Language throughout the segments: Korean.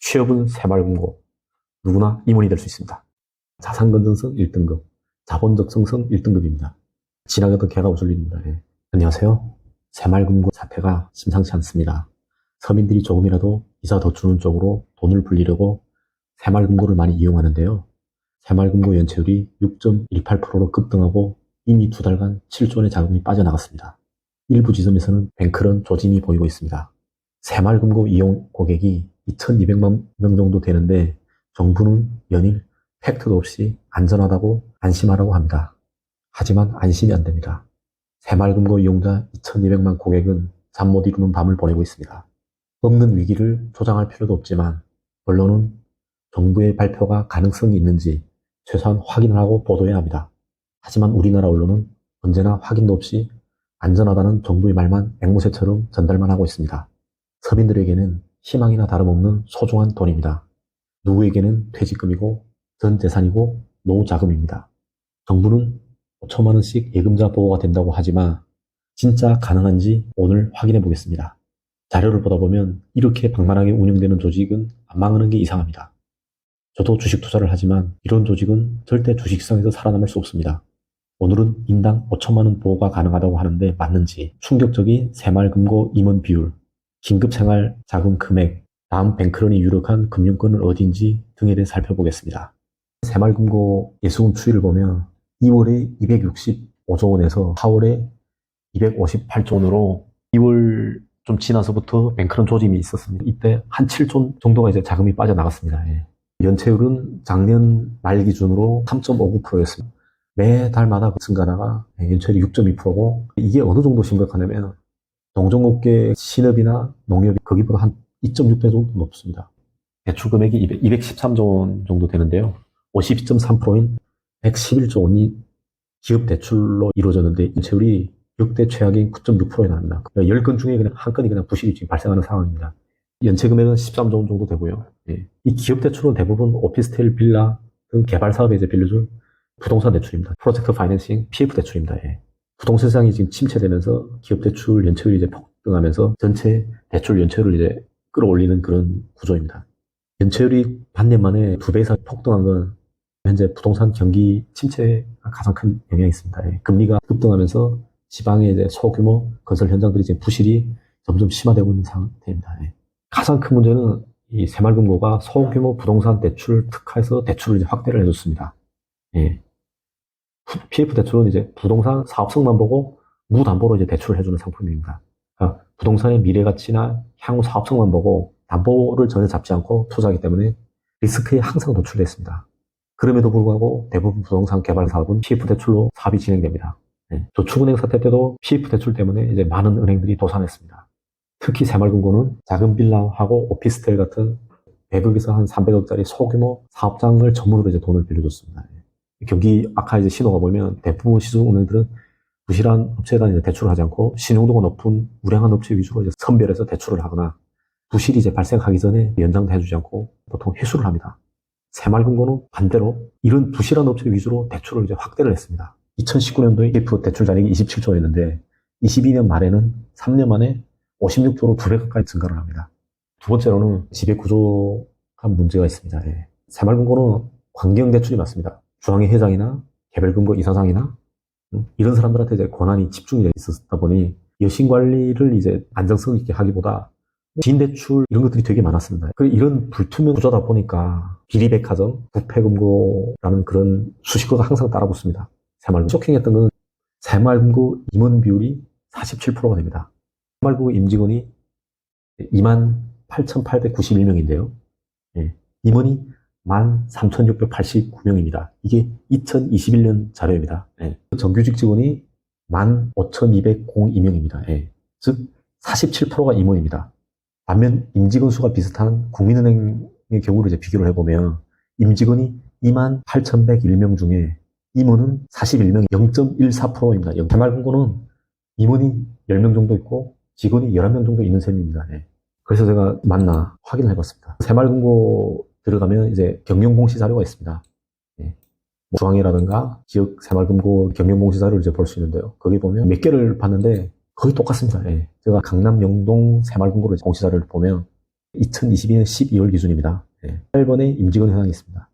취업은 새마을금고. 누구나 임원이 될 수 있습니다. 자산 건전성 1등급, 자본적 성성 1등급입니다. 지나가던 개가 웃을 일입니다. 예. 안녕하세요. 새마을금고 사태가 심상치 않습니다. 서민들이 조금이라도 이자 더 주는 쪽으로 돈을 불리려고 새마을금고를 많이 이용하는데요. 새마을금고 연체율이 6.18%로 급등하고 이미 2달간 7조 원의 자금이 빠져나갔습니다. 일부 지점에서는 뱅크런 조짐이 보이고 있습니다. 새마을금고 이용 고객이 2,200만 명 정도 되는데 정부는 연일 팩트도 없이 안전하다고 안심하라고 합니다. 하지만 안심이 안 됩니다. 새마을금고 이용자 2,200만 고객은 잠 못 이루는 밤을 보내고 있습니다. 없는 위기를 조장할 필요도 없지만 언론은 정부의 발표가 가능성이 있는지 최소한 확인을 하고 보도해야 합니다. 하지만 우리나라 언론은 언제나 확인도 없이 안전하다는 정부의 말만 앵무새처럼 전달만 하고 있습니다. 서민들에게는 희망이나 다름없는 소중한 돈입니다. 누구에게는 퇴직금이고 전 재산이고 노후 자금입니다. 정부는 5천만 원씩 예금자 보호가 된다고 하지만 진짜 가능한지 오늘 확인해 보겠습니다. 자료를 보다 보면 이렇게 방만하게 운영되는 조직은 안 망하는 게 이상합니다. 저도 주식 투자를 하지만 이런 조직은 절대 주식시장에서 살아남을 수 없습니다. 오늘은 인당 5천만 원 보호가 가능하다고 하는데 맞는지, 충격적인 새마을금고 임원 비율, 긴급생활자금 금액, 다음 뱅크런이 유력한 금융권은 어디인지 등에 대해 살펴보겠습니다. 새마을금고 예수금 추이를 보면 2월에 265조 원에서 4월에 258조 원으로 2월 좀 지나서부터 뱅크런 조짐이 있었습니다. 이때 한 7조 정도가 이제 자금이 빠져나갔습니다. 예. 연체율은 작년 말 기준으로 3.59%였습니다. 매달마다 증가하다가 연체율이 6.2%고 이게 어느 정도 심각하냐면 동종업계 신업이나 농협이 거기보다 한 2.6배 정도 높습니다. 대출 금액이 213조 원 정도 되는데요. 52.3%인 111조 원이 기업 대출로 이루어졌는데 연체율이 역대 최악인 9.6%에 나옵니다. 10건 중에 그냥 한 건이 그냥 부실이 지금 발생하는 상황입니다. 연체 금액은 13조 원 정도 되고요. 예. 이 기업 대출은 대부분 오피스텔, 빌라 등 개발 사업에 이제 빌려줄 부동산 대출입니다. 프로젝트 파이낸싱, PF 대출입니다. 예. 부동산 시장이 지금 침체되면서 기업 대출 연체율이 이제 폭등하면서 전체 대출 연체율을 이제 끌어올리는 그런 구조입니다. 연체율이 반년 만에 2배 이상 폭등한 건 현재 부동산 경기 침체가 가장 큰 영향이 있습니다. 예. 금리가 급등하면서 지방의 이제 소규모 건설 현장들이 지금 부실이 점점 심화되고 있는 상태입니다. 예. 가장 큰 문제는 이 새마을금고가 소규모 부동산 대출 특화해서 대출을 이제 확대를 해줬습니다. 예. PF 대출은 이제 부동산 사업성만 보고 무담보로 이제 대출을 해주는 상품입니다. 그러니까 부동산의 미래 가치나 향후 사업성만 보고 담보를 전혀 잡지 않고 투자하기 때문에 리스크에 항상 노출되어 있습니다. 그럼에도 불구하고 대부분 부동산 개발 사업은 PF 대출로 사업이 진행됩니다. 예. 저축은행 사태 때도 PF 대출 때문에 이제 많은 은행들이 도산했습니다. 특히 새마을금고는 작은 빌라하고 오피스텔 같은 100억에서 한 300억짜리 소규모 사업장을 전문으로 이제 돈을 빌려줬습니다. 경기 악화 이제 신호가 보면 대부분 시중은행들은 부실한 업체에다 이제 대출을 하지 않고 신용도가 높은 우량한 업체 위주로 이제 선별해서 대출을 하거나 부실이 이제 발생하기 전에 연장도 해주지 않고 보통 회수를 합니다. 새마을금고는 반대로 이런 부실한 업체 위주로 대출을 이제 확대를 했습니다. 2019년도에 PF 대출 잔액이 27조였는데 22년 말에는 3년 만에 56조로 2배 가까이 증가를 합니다. 두 번째로는 지배 구조가 문제가 있습니다. 예. 새마을금고는 관경 대출이 많습니다. 중앙회 회장이나 개별금고 이사장이나 이런 사람들한테 이제 권한이 집중이 있었다 보니 여신 관리를 이제 안정성 있게 하기보다 지인 대출 이런 것들이 되게 많았습니다. 이런 불투명 구조다 보니까 비리백화점, 부패금고라는 그런 수식어가 항상 따라붙습니다. 새마을금고 쇼킹했던 건 새마을금고 임원 비율이 47%가 됩니다. 새마을금고 임직원이 28,891명인데요. 예. 임원이 13,689명입니다. 이게 2021년 자료입니다. 예. 정규직 직원이 15,202명입니다. 예. 즉 47%가 임원입니다. 반면 임직원 수가 비슷한 국민은행의 경우를 이제 비교를 해보면 임직원이 28,101명 중에 임원은 41명, 0.14%입니다. 새마을금고는 임원이 10명 정도 있고 직원이 11명 정도 있는 셈입니다. 예. 그래서 제가 맞나 확인을 해봤습니다. 새마을금고 들어가면 이제 경영공시 자료가 있습니다. 예. 중앙회라든가 지역 새마을금고 경영공시 자료를 이제 볼 수 있는데요. 거기 보면 몇 개를 봤는데 거의 똑같습니다. 예. 제가 강남 영동 새마을금고를 공시 자료를 보면 2022년 12월 기준입니다. 8번에 임직원 현황이 있습니다.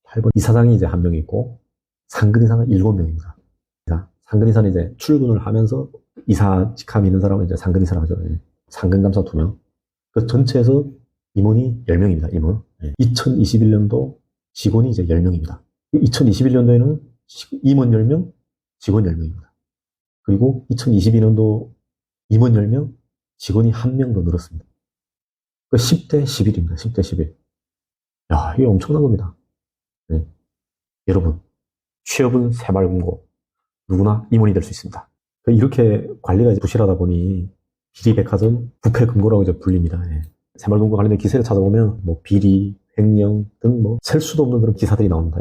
8번 이사장이 이제 한 명이 있고 상근 이사가 7명입니다. 상근 이사는 이제 출근을 하면서 이사 직함이 있는 사람은 이제 상근 이사라고 하죠. 상근 감사 2명. 그 전체에서 임원이 10명입니다. 임원. 2021년도 직원이 이제 10명입니다. 2021년도에는 임원 10명, 직원 10명입니다. 그리고 2022년도 임원 10명, 직원이 1명 더 늘었습니다. 그 10대 11입니다. 10대 11. 야, 이게 엄청난 겁니다. 네. 여러분, 취업은 새말금고. 누구나 임원이 될 수 있습니다. 이렇게 관리가 이제 부실하다 보니 비리백화점 부패금고라고 이제 불립니다. 새말금고 관련된 기사를 찾아보면 뭐 비리, 횡령 등 뭐 셀 수도 없는 그런 기사들이 나옵니다.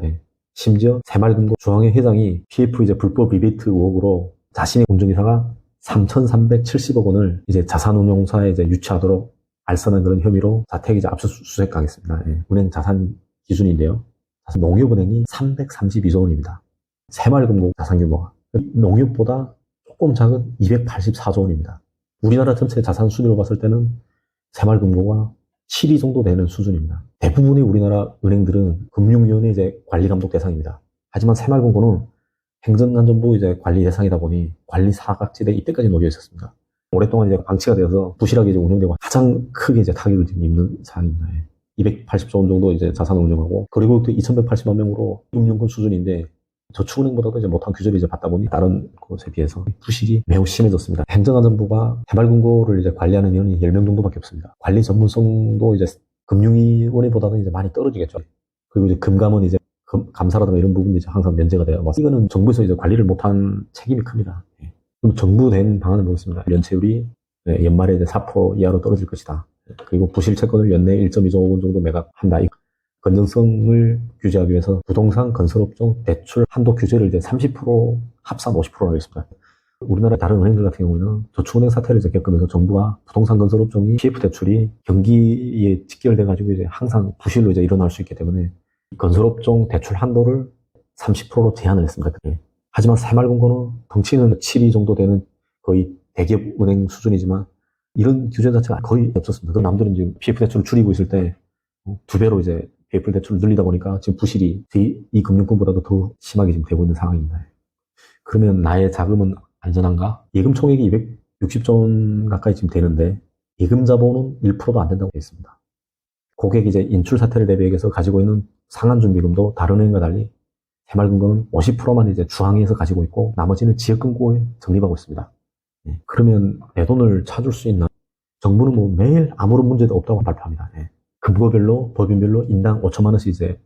심지어 새말금고 중앙회 회장이 PF 이제 불법 리베이트 의혹으로 자신의 공정이사가 3,370억 원을 이제 자산운용사에 이제 유치하도록 알선한 그런 혐의로 자택 이제 압수수색 당했습니다. 은행 자산 기준인데요. 농협은행이 332조 원입니다. 새말금고 자산 규모가 농협보다 조금 작은 284조 원입니다. 우리나라 전체 자산 순위로 봤을 때는 새말금고가 7위 정도 되는 수준입니다. 대부분의 우리나라 은행들은 금융위원회 이제 관리 감독 대상입니다. 하지만 새말금고는 행정안전부 이제 관리 대상이다 보니 관리 사각지대에 이때까지 놓여 있었습니다. 오랫동안 이제 방치가 되어서 부실하게 이제 운영되고 가장 크게 이제 타격을 지금 입는 사항입니다. 280조 원 정도 이제 자산을 운영하고 그리고 그 2,180만 명으로 금융권 수준인데 저축은행보다도 이제 못한 규제를 이제 받다 보니 다른 곳에 비해서 부실이 매우 심해졌습니다. 행정안전부가 새말금고를 이제 관리하는 위원이 10명 정도밖에 없습니다. 관리 전문성도 이제 금융위원회보다는 이제 많이 떨어지겠죠. 그리고 이제 금감원 이제 감사라든가 이런 부분도 이제 항상 면제가 돼요. 이거는 정부에서 이제 관리를 못한 책임이 큽니다. 그럼 정부 된 방안을 보겠습니다. 연체율이 연말에 이제 4% 이하로 떨어질 것이다. 그리고 부실 채권을 연내 1.2조 원 정도 매각한다. 건전성을 규제하기 위해서 부동산 건설업종 대출 한도 규제를 이제 30% 합산 50%로 하겠습니다. 우리나라 다른 은행들 같은 경우에는 저축은행 사태를 이제 겪으면서 정부가 부동산 건설업종이 PF 대출이 경기에 직결돼가지고 이제 항상 부실로 이제 일어날 수 있기 때문에 건설업종 대출 한도를 30%로 제한을 했습니다. 하지만 새말금고는 덩치는 7위 정도 되는 거의 대기업 은행 수준이지만 이런 규제 자체가 거의 없었습니다. 그럼 남들은 지금 PF 대출을 줄이고 있을 때 2배로 이제 PF 대출을 늘리다 보니까 지금 부실이 이 금융권보다도 더 심하게 지금 되고 있는 상황입니다. 그러면 나의 자금은 안전한가? 예금 총액이 260조 원 가까이 지금 되는데 예금자 보호는 1%도 안 된다고 되어 있습니다. 고객이 이제 인출 사태를 대비해서 가지고 있는 상환준비금도 다른 은행과 달리 새말금고는 50%만 이제 중앙에서 가지고 있고 나머지는 지역금고에 적립하고 있습니다. 그러면 내 돈을 찾을 수 있나? 정부는 뭐 매일 아무런 문제도 없다고 발표합니다. 금고별로 법인별로 인당 5천만 원씩 이제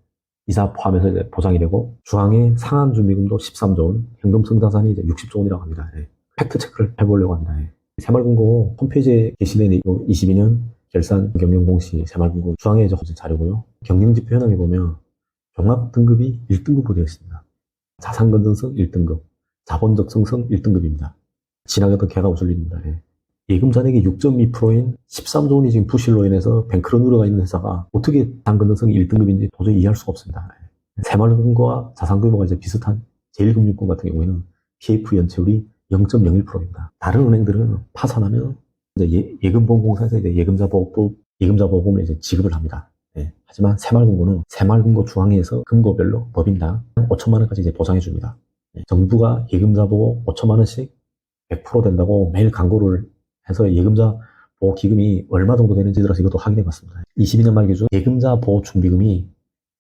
이자 포함해서 이제 보장이 되고 중앙의 상환준비금도 13조 원, 현금성자산이 이제 60조 원이라고 합니다. 팩트 체크를 해보려고 합니다. 새말금고 홈페이지에 게시된 22년 결산 경영공시 새말금고 중앙에 이제 자료고요. 경영지표 현황에 보면 종합 등급이 1등급으로 되어 있습니다. 자산 건전성 1등급, 자본적 성성 1등급입니다. 지나가던 개가 웃을 일입니다. 예금 잔액이 6.2%인 13조 원이 지금 부실로 인해서 뱅크런 우려가 있는 회사가 어떻게 자산 건전성이 1등급인지 도저히 이해할 수가 없습니다. 새말금고와 자산 규모가 이제 비슷한 제1금융권 같은 경우에는 PF 연체율이 0.01%입니다. 다른 은행들은 파산하면 이제 예금보험공사에서 이제 예금자 보험을 이제 지급을 합니다. 하지만 새말금고는 새말금고 중앙회에서 금고별로 법인당 5천만 원까지 이제 보장해 줍니다. 정부가 예금자 보호 5천만 원씩 100% 된다고 매일 광고를 해서 예금자 보호 기금이 얼마 정도 되는지 들어서 이것도 확인해 봤습니다. 22년 말 기준 예금자 보호 준비금이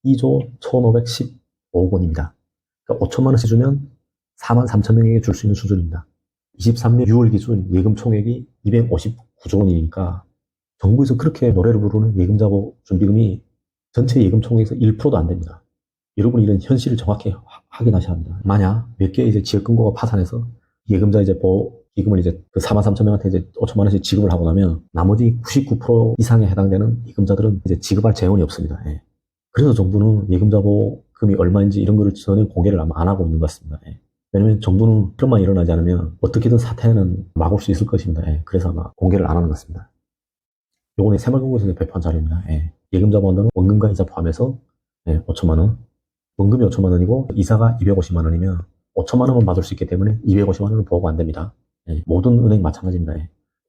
2조 1,515억 원입니다. 그러니까 5천만 원씩 주면 4만 3천 명에게 줄 수 있는 수준입니다. 23년 6월 기준 예금 총액이 259조 원이니까 정부에서 그렇게 노래를 부르는 예금자 보호 준비금이 전체 예금 총액에서 1%도 안 됩니다. 여러분이 이런 현실을 정확히 확인하셔야 합니다. 만약 몇 개 이제 지역금고가 파산해서 예금자 이제 보호 기금을 이제 그 4만 3천 명한테 이제 5천만 원씩 지급을 하고 나면 나머지 99% 이상에 해당되는 예금자들은 이제 지급할 재원이 없습니다. 그래서 정부는 예금자 보호금이 얼마인지 이런 거를 전혀 공개를 아마 안 하고 있는 것 같습니다. 왜냐면 정부는 그런만 일어나지 않으면 어떻게든 사태는 막을 수 있을 것입니다. 그래서 아마 공개를 안 하는 것 같습니다. 요번에 새말금고에서 배포한 자료입니다. 예금자 보호한다는 원금과 이자 포함해서 5천만 원, 원금이 5천만 원이고 이자가 250만 원이면 5천만 원만 받을 수 있기 때문에 250만 원은 보호가 안 됩니다. 모든 은행 마찬가지입니다.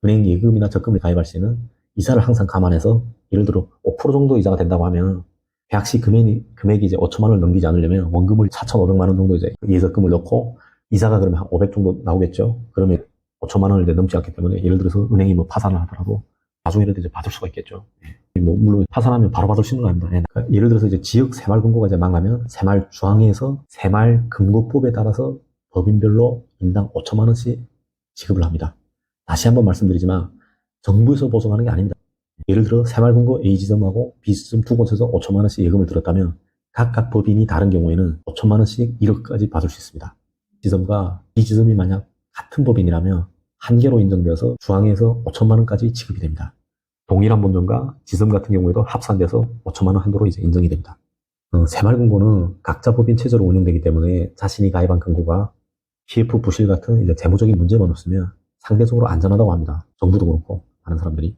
은행 예금이나 적금을 가입할 시에는 이자를 항상 감안해서 예를 들어 5% 정도 이자가 된다고 하면 계약 시 금액이 이제 5천만 원을 넘기지 않으려면 원금을 4,500만 원 정도 이제 예적금을 넣고 이자가 그러면 한 500 정도 나오겠죠. 그러면 5천만 원을 이제 넘지 않기 때문에 예를 들어서 은행이 뭐 파산을 하더라도 나중에라도 이제 받을 수가 있겠죠. 뭐 물론 파산하면 바로 받을 수 있는 거 아닙니다. 그러니까 예를 들어서 이제 지역 새마을금고가 이제 망하면 새마을중앙에서 새마을금고법에 따라서 법인별로 인당 5천만 원씩 지급을 합니다. 다시 한번 말씀드리지만 정부에서 보증하는 게 아닙니다. 예를 들어 새마을금고 A지점하고 B지점 두 곳에서 5천만 원씩 예금을 들었다면 각각 법인이 다른 경우에는 5천만 원씩 1억까지 받을 수 있습니다. 지점과 B지점이 만약 같은 법인이라면 한 개로 인정되어서 중앙에서 5천만 원까지 지급이 됩니다. 동일한 본점과 지점 같은 경우에도 합산돼서 5천만 원 한도로 이제 인정이 됩니다. 새마을금고는 각자 법인 체제로 운영되기 때문에 자신이 가입한 금고가 PF 부실 같은 이제 재무적인 문제만 없으면 상대적으로 안전하다고 합니다. 정부도 그렇고 많은 사람들이.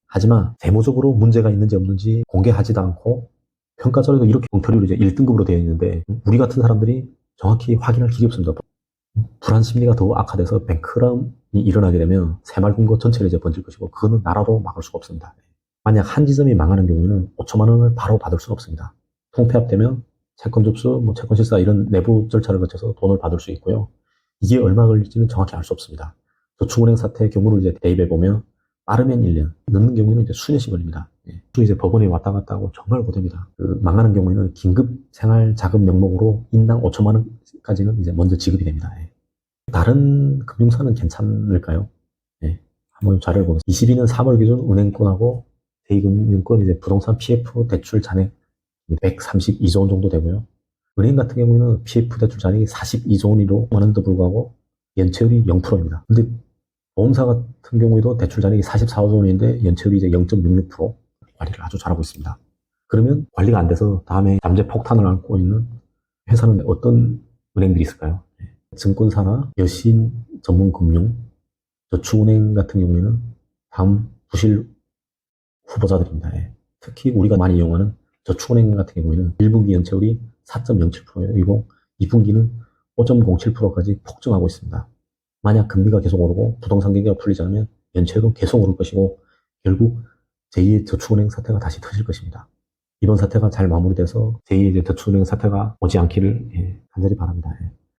하지만 재무적으로 문제가 있는지 없는지 공개하지도 않고 평가절에도 이렇게 엉터리로 이제 1등급으로 되어 있는데 우리 같은 사람들이 정확히 확인할 길이 없습니다. 불안 심리가 더 악화돼서 뱅크런이 일어나게 되면 새마을금고 전체를 이제 번질 것이고 그거는 나라도 막을 수가 없습니다. 만약 한 지점이 망하는 경우에는 5천만 원을 바로 받을 수는 없습니다. 통폐합되면 채권 접수, 채권 실사 이런 내부 절차를 거쳐서 돈을 받을 수 있고요. 이게 얼마 걸릴지는 정확히 알 수 없습니다. 저축은행 사태의 경우를 이제 대입해 보면 빠르면 1년, 늦는 경우에는 이제 수년씩 걸립니다. 이제 법원에 왔다 갔다 하고 정말 고됩니다. 망하는 경우에는 긴급 생활 자금 명목으로 인당 5천만 원까지는 이제 먼저 지급이 됩니다. 다른 금융사는 괜찮을까요? 한번 자료를 보겠습니다. 22년 3월 기준 은행권하고 제2금융권 이제 부동산 PF 대출 잔액 132조 원 정도 되고요. 은행 같은 경우에는 PF 대출 잔액이 42조 원으로 많은데도 불구하고 연체율이 0%입니다. 근데 보험사 같은 경우에도 대출 잔액이 44조 원인데 연체율이 이제 0.66% 관리를 아주 잘하고 있습니다. 그러면 관리가 안 돼서 다음에 잠재 폭탄을 안고 있는 회사는 어떤 은행들이 있을까요? 증권사나 여신 전문금융, 저축은행 같은 경우에는 다음 부실 후보자들입니다. 특히 우리가 많이 이용하는 저축은행 같은 경우에는 1분기 연체율이 4.07%이고 2분기는 5.07%까지 폭증하고 있습니다. 만약 금리가 계속 오르고 부동산 경기가 풀리지 않으면 연체율은 계속 오를 것이고 결국 제2의 저축은행 사태가 다시 터질 것입니다. 이번 사태가 잘 마무리돼서 제2의 저축은행 사태가 오지 않기를 간절히 바랍니다.